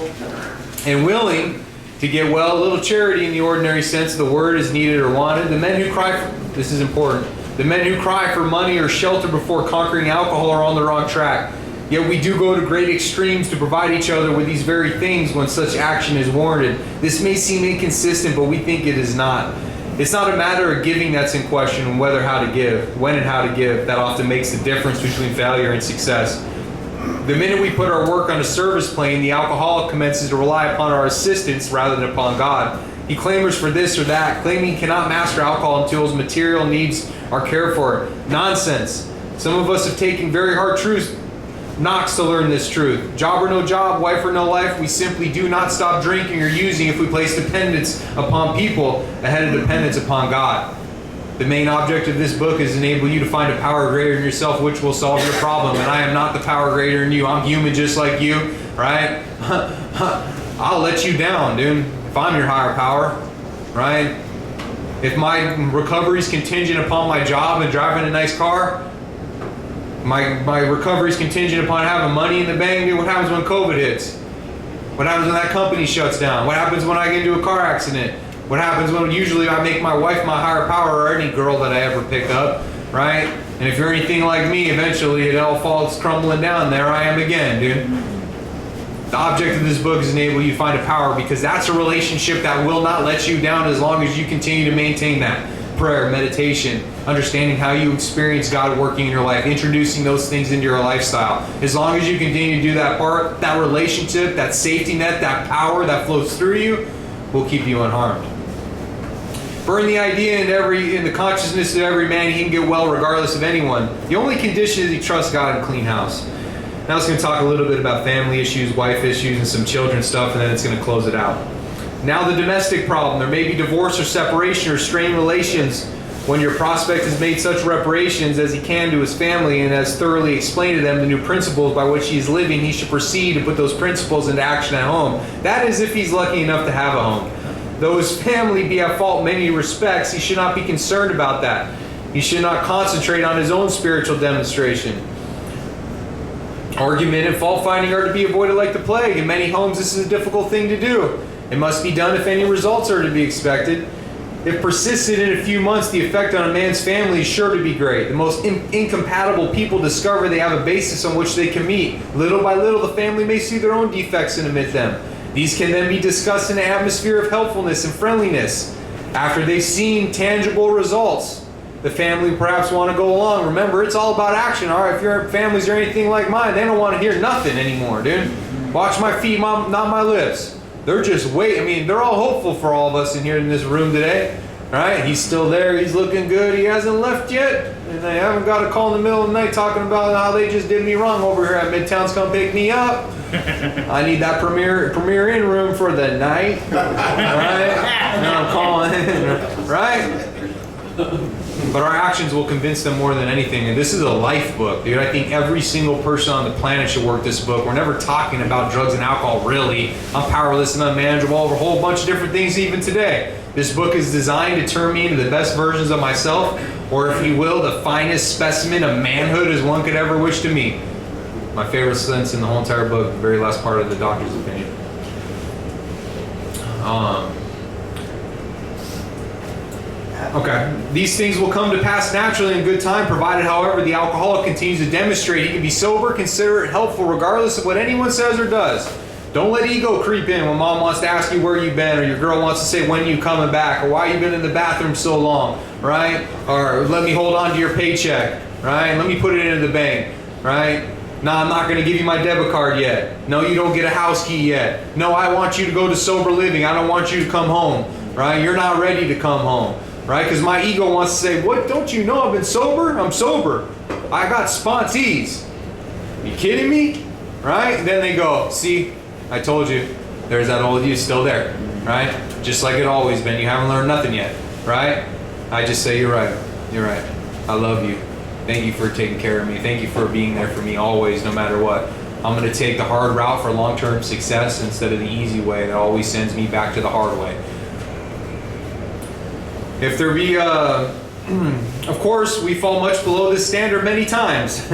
and willing to get well, a little charity in the ordinary sense of the word is needed or wanted. The men who cry for, this is important, the men who cry for money or shelter before conquering alcohol are on the wrong track. Yet we do go to great extremes to provide each other with these very things when such action is warranted. This may seem inconsistent, but we think it is not. It's not a matter of giving that's in question, and whether how to give, when and how to give. That often makes the difference between failure and success. The minute we put our work on a service plane, the alcoholic commences to rely upon our assistance rather than upon God. He clamors for this or that, claiming he cannot master alcohol until his material needs are cared for. Nonsense. Some of us have taken very hard knocks to learn this truth. Job or no job, wife or no life, we simply do not stop drinking or using if we place dependence upon people ahead of dependence upon God. The main object of this book is to enable you to find a power greater than yourself which will solve your problem. And I am not the power greater than you. I'm human just like you, right? I'll let you down, dude, if I'm your higher power, right? If my recovery is contingent upon my job and driving a nice car, my recovery is contingent upon having money in the bank. Dude, what happens when COVID hits? What happens when that company shuts down? What happens when I get into a car accident? What happens when usually I make my wife my higher power, or any girl that I ever pick up, right? And if you're anything like me, eventually it all falls crumbling down. There I am again, dude. The object of this book is to enable you to find a power, because that's a relationship that will not let you down as long as you continue to maintain that. Prayer, meditation, understanding how you experience God working in your life, introducing those things into your lifestyle. As long as you continue to do that part, that relationship, that safety net, that power that flows through you will keep you unharmed. Burn the idea in the consciousness of every man he can get well regardless of anyone. The only condition is he trusts God and clean house. Now it's going to talk a little bit about family issues, wife issues, and some children stuff, and then it's going to close it out. Now the domestic problem. There may be divorce or separation or strained relations. When your prospect has made such reparations as he can to his family and has thoroughly explained to them the new principles by which he is living, he should proceed to put those principles into action at home. That is if he's lucky enough to have a home. Though his family be at fault in many respects, he should not be concerned about that. He should not concentrate on his own spiritual demonstration. Argument and fault finding are to be avoided like the plague. In many homes this is a difficult thing to do. It must be done if any results are to be expected. If persisted in a few months, the effect on a man's family is sure to be great. The most incompatible people discover they have a basis on which they can meet. Little by little, the family may see their own defects and admit them. These can then be discussed in an atmosphere of helpfulness and friendliness. After they've seen tangible results, the family perhaps want to go along. Remember, it's all about action. All right, if your families are anything like mine, they don't want to hear nothing anymore, dude. Watch my feet, not my lips. They're just waiting. I mean, they're all hopeful for all of us in here in this room today. All right, he's still there. He's looking good. He hasn't left yet. And they haven't got a call in the middle of the night talking about how they just did me wrong over here at Midtown's come pick me up. I need that premier in room for the night. Right? Now I'm calling in. Right? But our actions will convince them more than anything. And this is a life book, dude. I think every single person on the planet should work this book. We're never talking about drugs and alcohol, really. I'm powerless and unmanageable over a whole bunch of different things even today. This book is designed to turn me into the best versions of myself, or if you will, the finest specimen of manhood as one could ever wish to meet. My favorite sentence in the whole entire book, the very last part of the doctor's opinion. Okay. These things will come to pass naturally in good time, provided, however, the alcoholic continues to demonstrate he can be sober, considerate, helpful, regardless of what anyone says or does. Don't let ego creep in when mom wants to ask you where you've been, or your girl wants to say when you coming back, or why you've been in the bathroom so long, right? Or let me hold on to your paycheck, right? Let me put it into the bank, right? No, I'm not going to give you my debit card yet. No, you don't get a house key yet. No, I want you to go to sober living. I don't want you to come home, right? You're not ready to come home. Right? Because my ego wants to say, what, don't you know I've been sober? I'm sober. I got spontees. You kidding me? Right? And then they go, see, I told you, there's that old you still there. Right? Just like it always been. You haven't learned nothing yet. Right? I just say, you're right. You're right. I love you. Thank you for taking care of me. Thank you for being there for me always, no matter what. I'm going to take the hard route for long-term success instead of the easy way that always sends me back to the hard way. If there be, of course, we fall much below this standard many times,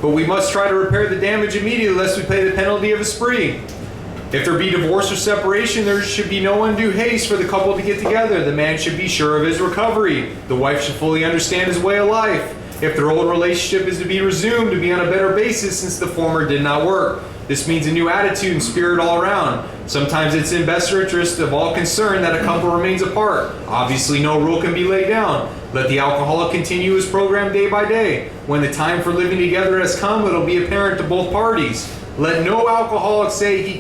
but we must try to repair the damage immediately lest we pay the penalty of a spree. If there be divorce or separation, there should be no undue haste for the couple to get together. The man should be sure of his recovery. The wife should fully understand his way of life. If their old relationship is to be resumed, to be on a better basis since the former did not work. This means a new attitude and spirit all around. Sometimes it's in best interest of all concerned that a couple remains apart. Obviously, no rule can be laid down. Let the alcoholic continue his program day by day. When the time for living together has come, it'll be apparent to both parties. Let no alcoholic say he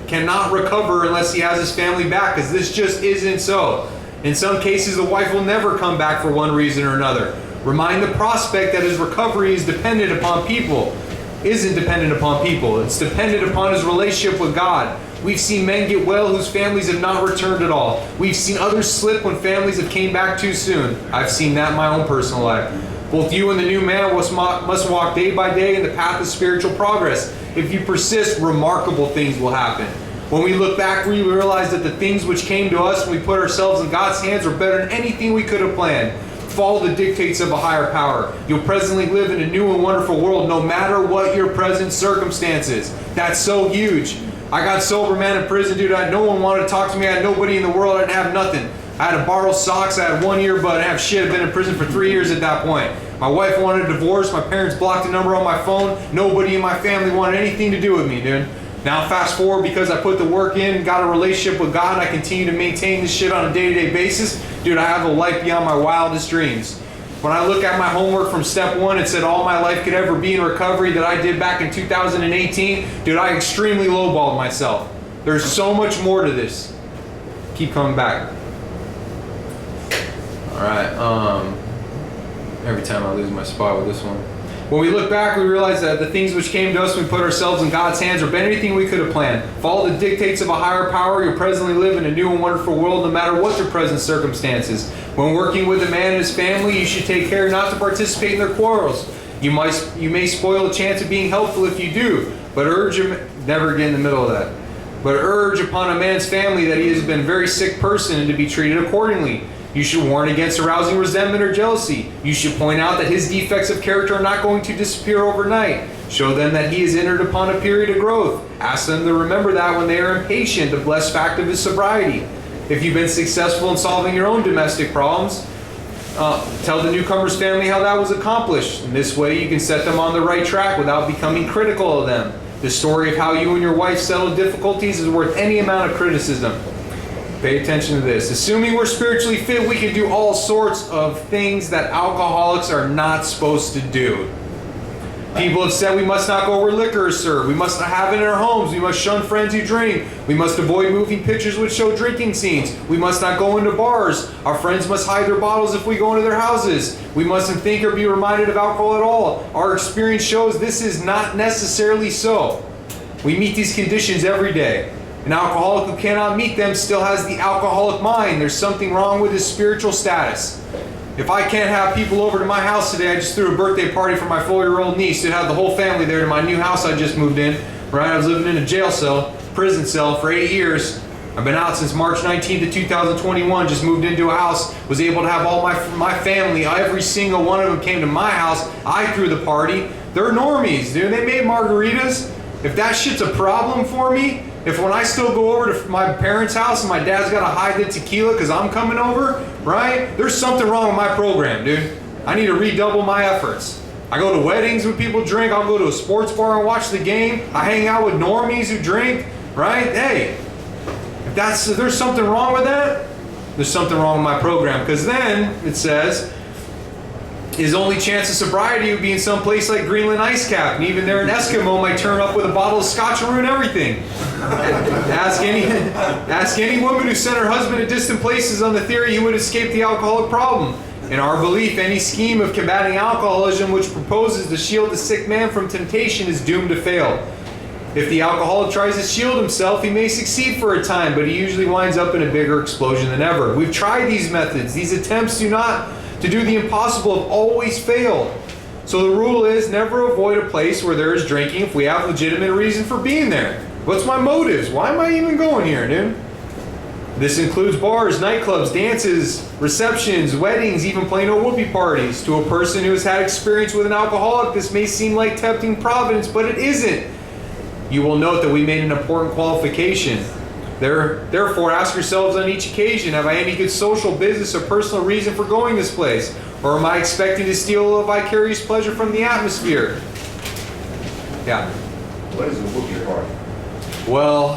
cannot recover unless he has his family back, because this just isn't so. In some cases, the wife will never come back for one reason or another. Remind the prospect that his recovery is dependent upon people. Isn't dependent upon people. It's dependent upon his relationship with God. We've seen men get well whose families have not returned at all. We've seen others slip when families have came back too soon. I've seen that in my own personal life. Both you and the new man must walk day by day in the path of spiritual progress. If you persist, remarkable things will happen. When we look back, we realize that the things which came to us when we put ourselves in God's hands are better than anything we could have planned. Follow the dictates of a higher power. You'll presently live in a new and wonderful world no matter what your present circumstances. That's so huge. I got sober, man, in prison, dude. No one wanted to talk to me. I had nobody in the world. I didn't have nothing. I had to borrow socks. I had 1 year, but I didn't have shit. I've been in prison for 3 years at that point. My wife wanted a divorce. My parents blocked the number on my phone. Nobody in my family wanted anything to do with me, dude. Now fast forward, because I put the work in, got a relationship with God, I continue to maintain this shit on a day-to-day basis. Dude, I have a life beyond my wildest dreams. When I look at my homework from step 1, it said all my life could ever be in recovery that I did back in 2018. Dude, I extremely lowballed myself. There's so much more to this. Keep coming back. Alright, every time I lose my spot with this one. When we look back, we realize that the things which came to us when we put ourselves in God's hands are better than anything we could have planned. Follow the dictates of a higher power. You'll presently live in a new and wonderful world no matter what your present circumstances. When working with a man and his family, you should take care not to participate in their quarrels. You may spoil the chance of being helpful if you do, but urge him, never get in the middle of that. But urge upon a man's family that he has been a very sick person and to be treated accordingly. You should warn against arousing resentment or jealousy. You should point out that his defects of character are not going to disappear overnight. Show them that he has entered upon a period of growth. Ask them to remember that when they are impatient, the blessed fact of his sobriety. If you've been successful in solving your own domestic problems, tell the newcomer's family how that was accomplished. In this way, you can set them on the right track without becoming critical of them. The story of how you and your wife settled difficulties is worth any amount of criticism. Pay attention to this. Assuming we're spiritually fit, we can do all sorts of things that alcoholics are not supposed to do. People have said we must not go where liquor is served. We must not have it in our homes. We must shun friends who drink. We must avoid moving pictures which show drinking scenes. We must not go into bars. Our friends must hide their bottles if we go into their houses. We mustn't think or be reminded of alcohol at all. Our experience shows this is not necessarily so. We meet these conditions every day. An alcoholic who cannot meet them still has the alcoholic mind. There's something wrong with his spiritual status. If I can't have people over to my house today, I just threw a birthday party for my 4-year-old niece. It had the whole family there to my new house I just moved in. Right, I was living in a jail cell, prison cell for 8 years. I've been out since March 19th of 2021, just moved into a house, was able to have all my family, every single one of them came to my house. I threw the party. They're normies, dude. They made margaritas. If that shit's a problem for me, if when I still go over to my parents' house and my dad's got to hide the tequila because I'm coming over, right? There's something wrong with my program, dude. I need to redouble my efforts. I go to weddings when people drink. I'll go to a sports bar and watch the game. I hang out with normies who drink, right? Hey, if there's something wrong with that, there's something wrong with my program. Because then, it says, his only chance of sobriety would be in some place like Greenland Ice Cap, and even there an Eskimo might turn up with a bottle of scotch and ruin everything. Ask any woman who sent her husband to distant places on the theory he would escape the alcoholic problem. In our belief, any scheme of combating alcoholism which proposes to shield the sick man from temptation is doomed to fail. If the alcoholic tries to shield himself, he may succeed for a time, but he usually winds up in a bigger explosion than ever. We've tried these methods. These attempts to do the impossible have always failed. So the rule is never avoid a place where there is drinking if we have legitimate reason for being there. What's my motives? Why am I even going here, dude? This includes bars, nightclubs, dances, receptions, weddings, even plain old whoopee parties. To a person who has had experience with an alcoholic, this may seem like tempting providence, but it isn't. You will note that we made an important qualification. Therefore, ask yourselves on each occasion, have I any good social, business, or personal reason for going this place? Or am I expecting to steal a vicarious pleasure from the atmosphere? Yeah. What is a whoopee party? Well,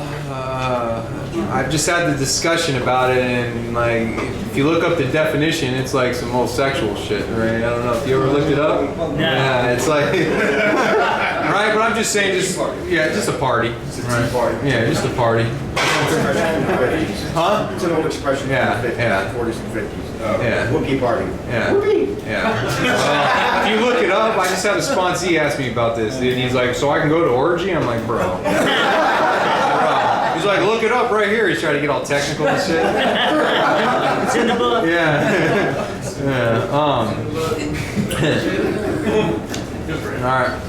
I've just had the discussion about it, and like, if you look up the definition, it's like some old sexual shit, right? I don't know if you ever looked it up. Yeah, it's like, right? But I'm just saying, just a party. It's a tea party. Yeah, just a party. Huh? It's an old expression Yeah, from the 50s, yeah. 40s and 50s. Yeah. Whoopee party. Yeah. Yeah. Well, if you look it up, I just had a sponsee ask me about this, and he's like, so I can go to orgy? I'm like, bro. He's like, look it up right here. He's trying to get all technical and shit. It's in the book. Yeah. Yeah. All right.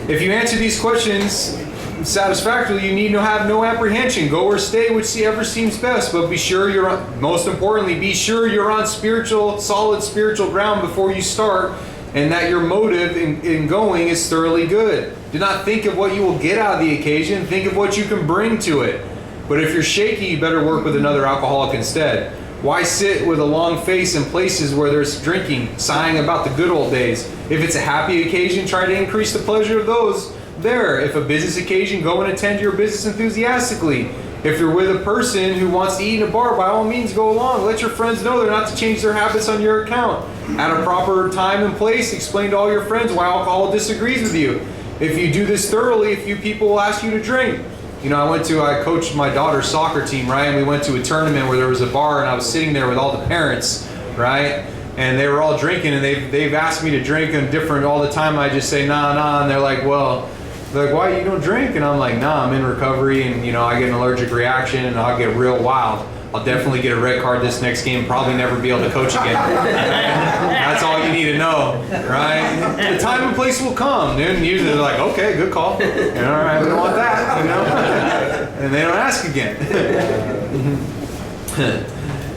If you answer these questions satisfactorily, you need to have no apprehension. Go or stay whichever seems best, but be sure you're on, most importantly, be sure you're on solid spiritual ground before you start, and that your motive in going is thoroughly good. Do not think of what you will get out of the occasion. Think of what you can bring to it. But if you're shaky, you better work with another alcoholic instead. Why sit with a long face in places where there's drinking, sighing about the good old days? If it's a happy occasion, try to increase the pleasure of those there. If a business occasion, go and attend your business enthusiastically. If you're with a person who wants to eat in a bar, by all means go along. Let your friends know they're not to change their habits on your account. At a proper time and place, explain to all your friends why alcohol disagrees with you. If you do this thoroughly, a few people will ask you to drink. You know, I coached my daughter's soccer team, right? And we went to a tournament where there was a bar, and I was sitting there with all the parents, right? And they were all drinking, and they've asked me to drink them different all the time. I just say, nah, and they're like, well, they're like, why you don't drink? And I'm like, nah, I'm in recovery, and you know, I get an allergic reaction, and I'll get real wild. I'll definitely get a red card this next game, probably never be able to coach again. That's all you need to know, right? The time and place will come, dude. And usually they're like, okay, good call. And all right, we don't want that, you know? And they don't ask again.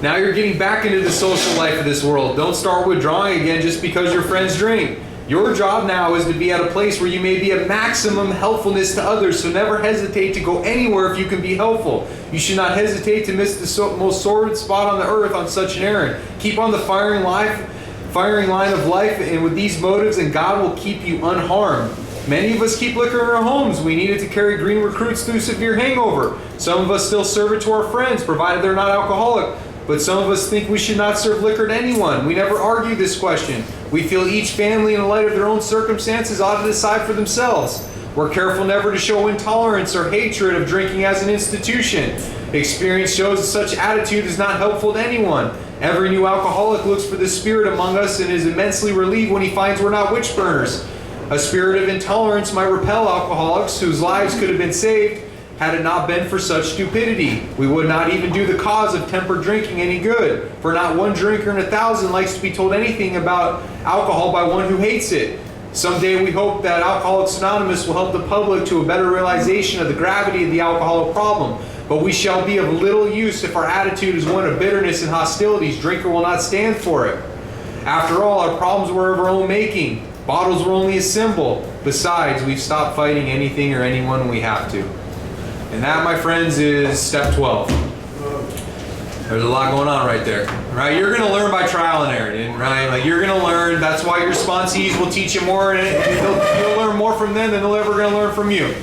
Now you're getting back into the social life of this world. Don't start withdrawing again just because your friends drink. Your job now is to be at a place where you may be of maximum helpfulness to others, so never hesitate to go anywhere if you can be helpful. You should not hesitate to miss the most sordid spot on the earth on such an errand. Keep on the firing line of life, and with these motives, and God will keep you unharmed. Many of us keep liquor in our homes. We needed to carry green recruits through severe hangover. Some of us still serve it to our friends, provided they're not alcoholic. But some of us think we should not serve liquor to anyone. We never argue this question. We feel each family, in the light of their own circumstances, ought to decide for themselves. We're careful never to show intolerance or hatred of drinking as an institution. Experience shows that such attitude is not helpful to anyone. Every new alcoholic looks for the spirit among us and is immensely relieved when he finds we're not witch burners. A spirit of intolerance might repel alcoholics whose lives could have been saved had it not been for such stupidity. We would not even do the cause of tempered drinking any good, for not one drinker in 1,000 likes to be told anything about alcohol by one who hates it. Someday we hope that Alcoholics Anonymous will help the public to a better realization of the gravity of the alcohol problem. But we shall be of little use if our attitude is one of bitterness and hostilities. Drinker will not stand for it. After all, our problems were of our own making. Bottles were only a symbol. Besides, we've stopped fighting anything or anyone when we have to. And that, my friends, is step 12. There's a lot going on right there, right? You're going to learn by trial and error, right? Like, you're going to learn. That's why your sponsees will teach you more, and you'll learn more from them than they're ever going to learn from you.